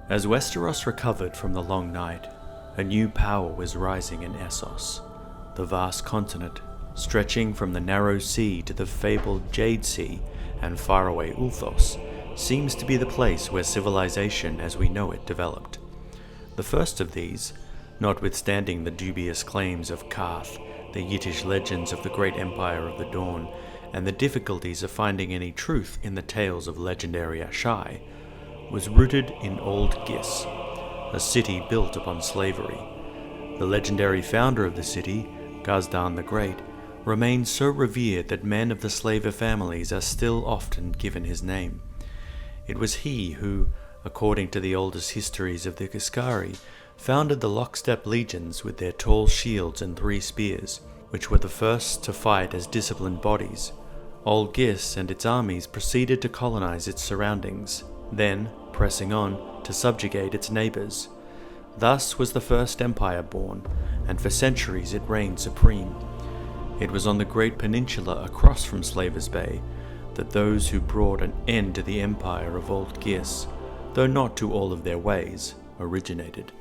As Westeros recovered from the long night, a new power was rising in Essos. The vast continent, stretching from the narrow sea to the fabled Jade Sea and faraway Ulthos, seems to be the place where civilization as we know it developed. The first of these, notwithstanding the dubious claims of Karth, the Yiddish legends of the great empire of the Dawn, and the difficulties of finding any truth in the tales of legendary Ashai, was rooted in Old Ghis, a city built upon slavery. The legendary founder of the city, Gazdan the Great, remains so revered that men of the slaver families are still often given his name. It was he who, according to the oldest histories of the Giscari, founded the lockstep legions with their tall shields and 3 spears, which were the first to fight as disciplined bodies. Old Ghis and its armies proceeded to colonize its surroundings, then, pressing on, to subjugate its neighbors. Thus was the first empire born, and for centuries it reigned supreme. It was on the great peninsula across from Slavers Bay that those who brought an end to the empire of Old Ghis, though not to all of their ways, originated.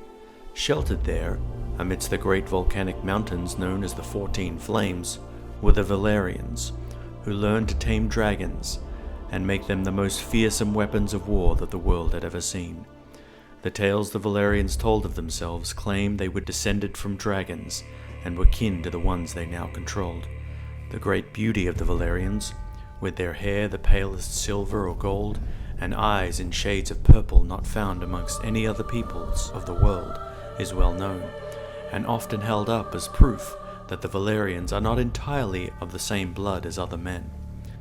Sheltered there, amidst the great volcanic mountains known as the 14 Flames, were the Valyrians, who learned to tame dragons and make them the most fearsome weapons of war that the world had ever seen. The tales the Valyrians told of themselves claimed they were descended from dragons and were kin to the ones they now controlled. The great beauty of the Valyrians, with their hair the palest silver or gold, and eyes in shades of purple not found amongst any other peoples of the world, is well known, and often held up as proof that the Valyrians are not entirely of the same blood as other men.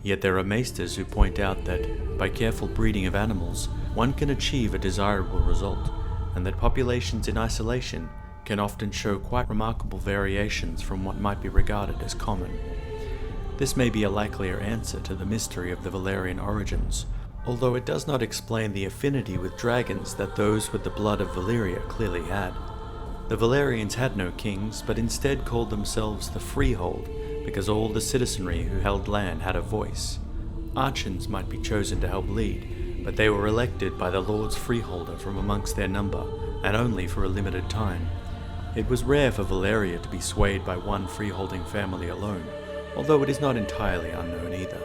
Yet there are maesters who point out that, by careful breeding of animals, one can achieve a desirable result, and that populations in isolation can often show quite remarkable variations from what might be regarded as common. This may be a likelier answer to the mystery of the Valyrian origins, although it does not explain the affinity with dragons that those with the blood of Valyria clearly had. The Valyrians had no kings, but instead called themselves the Freehold, because all the citizenry who held land had a voice. Archons might be chosen to help lead, but they were elected by the Lord's Freeholder from amongst their number, and only for a limited time. It was rare for Valyria to be swayed by one freeholding family alone, although it is not entirely unknown either.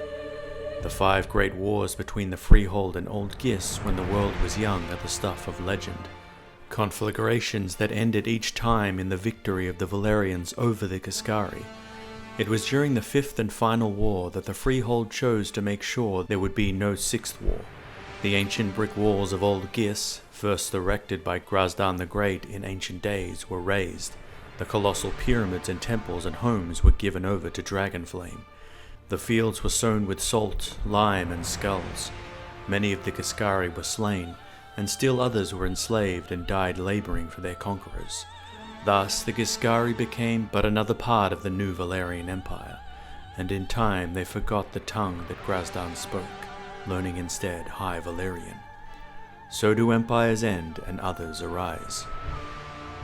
The 5 great wars between the Freehold and Old Ghis when the world was young are the stuff of legend. Conflagrations that ended each time in the victory of the Valyrians over the Giscari. It was during the 5th and final war that the Freehold chose to make sure there would be no 6th war. The ancient brick walls of Old Ghis, first erected by Gazdan the Great in ancient days, were razed. The colossal pyramids and temples and homes were given over to Dragonflame. The fields were sown with salt, lime, and skulls. Many of the Giscari were slain, and still others were enslaved and died laboring for their conquerors. Thus the Giscari became but another part of the new Valyrian Empire, and in time they forgot the tongue that Gazdan spoke, learning instead High Valyrian. So do empires end and others arise.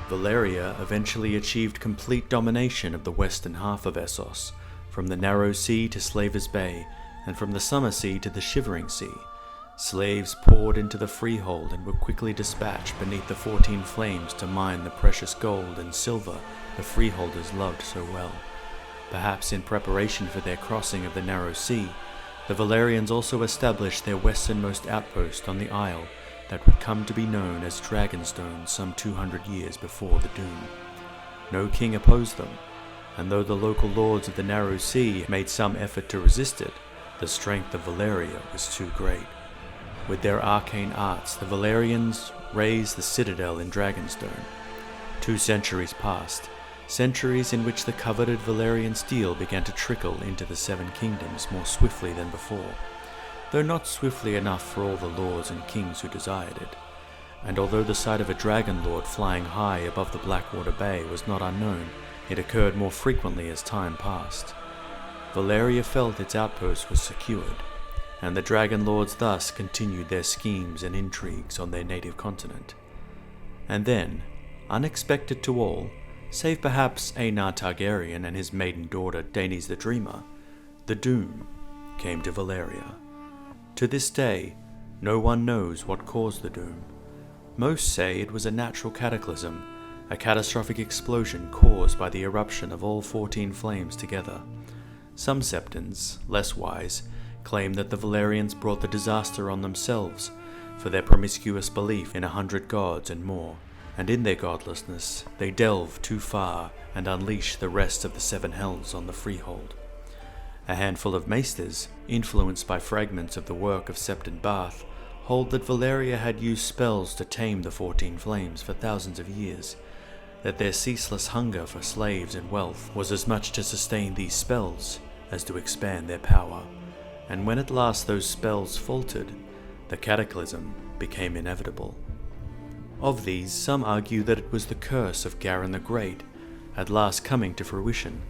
Valyria eventually achieved complete domination of the western half of Essos, from the narrow sea to Slavers Bay, and from the summer sea to the shivering sea. Slaves poured into the Freehold and were quickly dispatched beneath the 14 Flames to mine the precious gold and silver the Freeholders loved so well. Perhaps in preparation for their crossing of the narrow sea, the Valyrians also established their westernmost outpost on the Isle that would come to be known as Dragonstone some 200 years before the Doom. No king opposed them, and though the local lords of the narrow sea made some effort to resist it, the strength of Valyria was too great. With their arcane arts, the Valyrians razed the citadel in Dragonstone. 2 centuries passed, centuries in which the coveted Valyrian steel began to trickle into the 7 kingdoms more swiftly than before, though not swiftly enough for all the lords and kings who desired it. And although the sight of a dragon lord flying high above the Blackwater Bay was not unknown, it occurred more frequently as time passed. Valyria felt its outpost was secured, and the Dragon Lords thus continued their schemes and intrigues on their native continent. And then, unexpected to all, save perhaps Aenar Targaryen and his maiden daughter Daenys the Dreamer, the Doom came to Valyria. To this day, no one knows what caused the Doom. Most say it was a natural cataclysm, a catastrophic explosion caused by the eruption of all 14 flames together. Some septons, less wise, claim that the Valyrians brought the disaster on themselves for their promiscuous belief in 100 gods and more, and in their godlessness they delve too far and unleash the rest of the 7 hells on the Freehold. A handful of maesters, influenced by fragments of the work of Septon Bath, hold that Valyria had used spells to tame the 14 flames for thousands of years, that their ceaseless hunger for slaves and wealth was as much to sustain these spells as to expand their power, and when at last those spells faltered, the cataclysm became inevitable. Of these, some argue that it was the curse of Garin the Great, at last coming to fruition.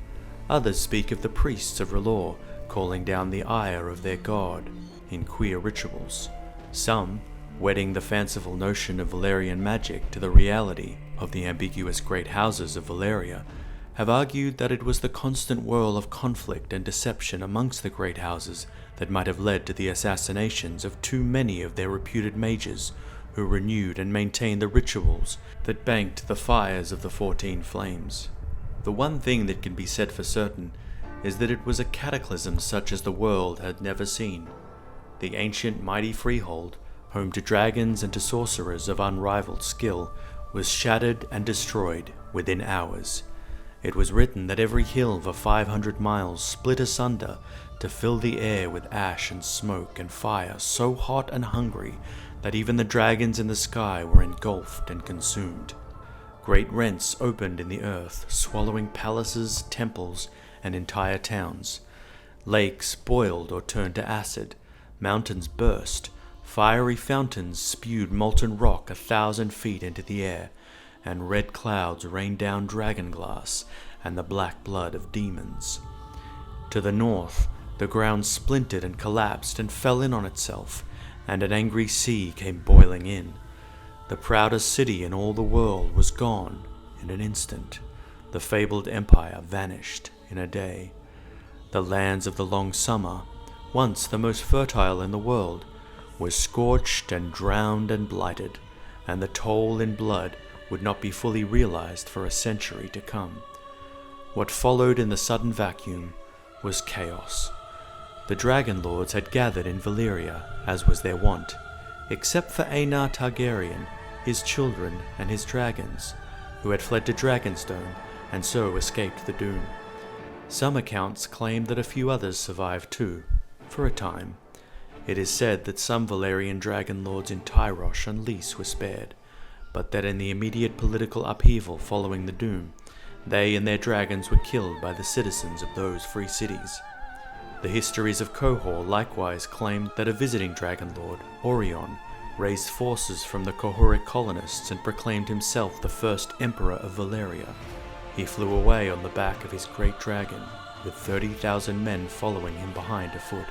Others speak of the priests of R'hllor calling down the ire of their god in queer rituals. Some, wedding the fanciful notion of Valyrian magic to the reality of the ambiguous great houses of Valyria, have argued that it was the constant whirl of conflict and deception amongst the great houses that might have led to the assassinations of too many of their reputed mages, who renewed and maintained the rituals that banked the fires of the 14 flames. The one thing that can be said for certain is that it was a cataclysm such as the world had never seen. The ancient mighty Freehold, home to dragons and to sorcerers of unrivaled skill, was shattered and destroyed within hours. It was written that every hill for 500 miles split asunder to fill the air with ash and smoke and fire so hot and hungry that even the dragons in the sky were engulfed and consumed. Great rents opened in the earth, swallowing palaces, temples, and entire towns. Lakes boiled or turned to acid, mountains burst, fiery fountains spewed molten rock 1,000 feet into the air, and red clouds rained down dragon glass and the black blood of demons. To the north, the ground splintered and collapsed and fell in on itself, and an angry sea came boiling in. The proudest city in all the world was gone in an instant. The fabled empire vanished in a day. The lands of the long summer, once the most fertile in the world, were scorched and drowned and blighted, and the toll in blood would not be fully realized for a century to come. What followed in the sudden vacuum was chaos. The dragon lords had gathered in Valyria, as was their wont, except for Aenar Targaryen, his children and his dragons, who had fled to Dragonstone and so escaped the Doom. Some accounts claim that a few others survived too, for a time. It is said that some Valyrian dragon lords in Tyrosh and Lys were spared, but that in the immediate political upheaval following the Doom, they and their dragons were killed by the citizens of those free cities. The histories of Qohor likewise claimed that a visiting dragon lord, Orion, raised forces from the Qohoric colonists and proclaimed himself the first emperor of Valyria. He flew away on the back of his great dragon, with 30,000 men following him behind afoot,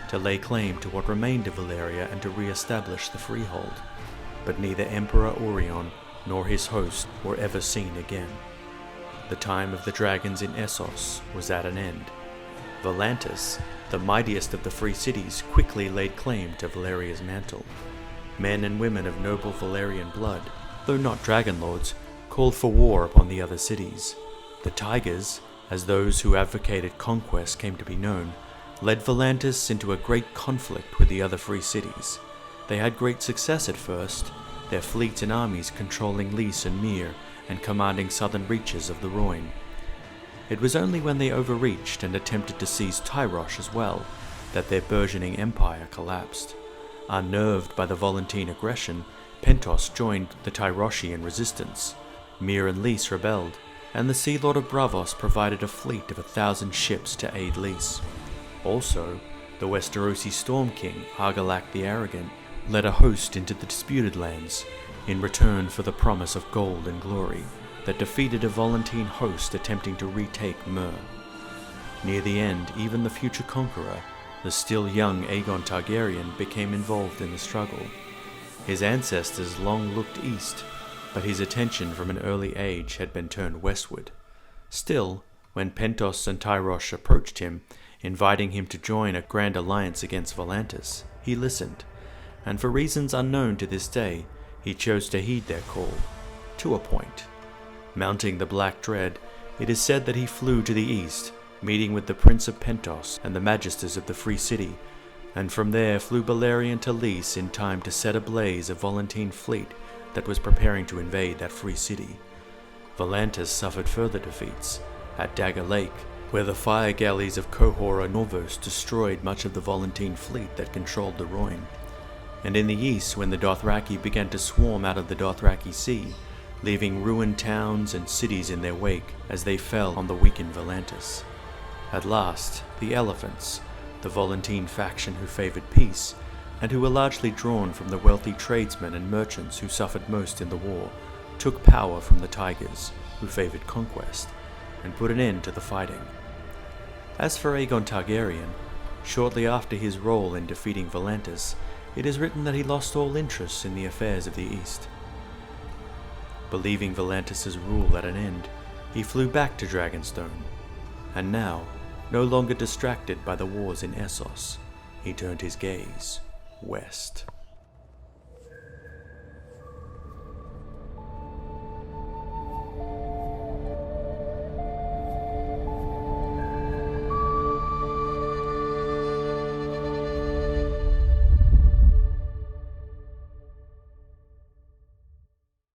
to lay claim to what remained of Valyria and to re-establish the Freehold. But neither Emperor Orion nor his host were ever seen again. The time of the dragons in Essos was at an end. Volantis, the mightiest of the free cities, quickly laid claim to Valyria's mantle. Men and women of noble Valyrian blood, though not dragon lords, called for war upon the other cities. The Tigers, as those who advocated conquest came to be known, led Volantis into a great conflict with the other free cities. They had great success at first, their fleets and armies controlling Lys and Myr and commanding southern reaches of the Rhoyne. It was only when they overreached and attempted to seize Tyrosh as well that their burgeoning empire collapsed. Unnerved by the Volantine aggression, Pentos joined the Tyroshian resistance. Myr and Lys rebelled, and the Sea Lord of Braavos provided a fleet of 1,000 ships to aid Lys. Also, the Westerosi Storm King, Argalak the Arrogant, led a host into the disputed lands in return for the promise of gold and glory that defeated a Volantine host attempting to retake Myr. Near the end, even the future conqueror, the still young Aegon Targaryen, became involved in the struggle. His ancestors long looked east, but his attention from an early age had been turned westward. Still, when Pentos and Tyrosh approached him, inviting him to join a grand alliance against Volantis, he listened, and for reasons unknown to this day, He chose to heed their call, to a point. Mounting the Black Dread, it is said that he flew to the east, meeting with the Prince of Pentos and the Magisters of the Free City, and from there flew Balerion to Lys in time to set ablaze a Volantene fleet that was preparing to invade that free city. Volantis suffered further defeats at Dagger Lake, where the fire galleys of Cohora Norvos destroyed much of the Volantene fleet that controlled the Rhoyne, and in the east when the Dothraki began to swarm out of the Dothraki Sea, leaving ruined towns and cities in their wake as they fell on the weakened Volantis. At last, the Elephants, the Volantene faction who favored peace, and who were largely drawn from the wealthy tradesmen and merchants who suffered most in the war, took power from the Tigers, who favored conquest, and put an end to the fighting. As for Aegon Targaryen, shortly after his role in defeating Volantis, it is written that he lost all interest in the affairs of the East. Believing Volantis' rule at an end, he flew back to Dragonstone, and now, no longer distracted by the wars in Essos, he turned his gaze west.